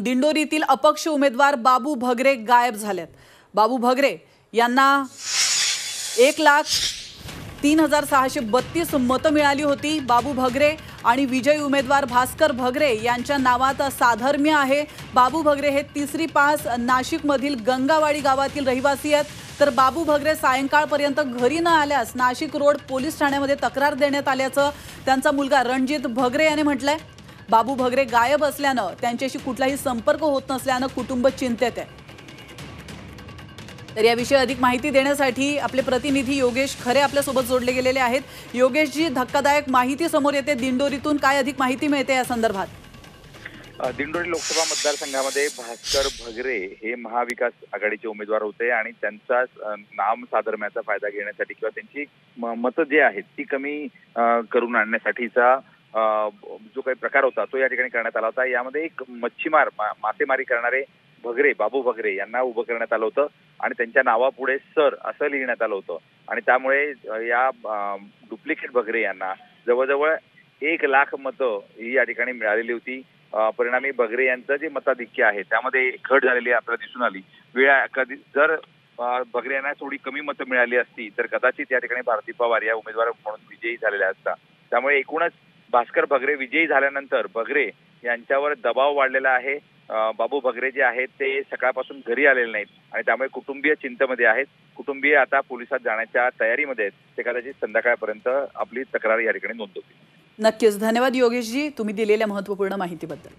दिंडोरीतील अपक्ष उमेदवार बाबू भगरे गायब झालेत। बाबू भगरे यांना 1,03,632 मतं मिळाली होती। बाबू भगरे आणि विजयी उमेदवार भास्कर भगरे यांच्या नावात साधर्म्य आहे। बाबू भगरे हे तिसरी पास नाशिकमधील गंगावाडी गावातील रहिवासी आहेत। तर बाबू भगरे सायंकाळपर्यंत घरी न आल्यास नाशिक रोड पोलीस ठाण्यामध्ये तक्रार देण्यात आल्याचं त्यांचा मुलगा रणजित भगरे याने म्हटलंय। बाबू भगरे गायब असल्यानं त्यांच्याशी कुठलाही संपर्क होत नसल्यानं कुटुंब चिंतेत आहे। तर याविषयी अधिक माहिती देण्यासाठी आपले प्रतिनिधी योगेश खरे आपल्यासोबत जोडले गेलेले आहेत। योगेशजी, धक्कादायक माहिती समोर येते दिंडोरीतून, काय अधिक माहिती मिळते या संदर्भात? दिंडोरी लोकसभा मतदारसंघामध्ये भास्कर भगरे हे महाविकास आघाडीचे उमेदवार होते आणि त्यांचा नाम साधर्म्याचा फायदा घेण्यासाठी किंवा त्यांची मतं जे आहेत ती कमी करून आणण्यासाठीचा जो काही प्रकार होता तो या ठिकाणी करण्यात आला होता। यामध्ये एक मच्छीमार मासेमारी करणारे भगरे बाबू भगरे यांना उभं करण्यात आलं होतं आणि त्यांच्या नावापुढे सर असं लिहिण्यात आलं होतं आणि त्यामुळे या डुप्लिकेट भगरे यांना जवळजवळ 1,00,000 मतं ही या ठिकाणी मिळालेली होती। परिणामी भगरे यांचं जे मताधिक्य आहे त्यामध्ये घट झालेली आपल्याला दिसून आली। कधी जर भगरे यांना थोडी कमी मतं मिळाली असती तर कदाचित या ठिकाणी भारती पवार या उमेदवार म्हणून विजयी झालेल्या असता। त्यामुळे एकूणच भास्कर भगरे विजयी झाल्यानंतर भगरे यांच्यावर दबाव वाढलेला आहे। बाबू भगरे जे आहेत ते सकाळपासून घरी आलेले नाहीत आणि त्यामुळे कुटुंबीय चिंतेमध्ये आहेत। कुटुंबीय आता पोलिसात जाण्याच्या तयारीमध्ये आहेत। ते कदाचित संध्याकाळपर्यंत आपली तक्रार या ठिकाणी नोंदवतील। नक्कीच, धन्यवाद योगेशजी, तुम्ही दिलेल्या महत्त्वपूर्ण माहितीबद्दल।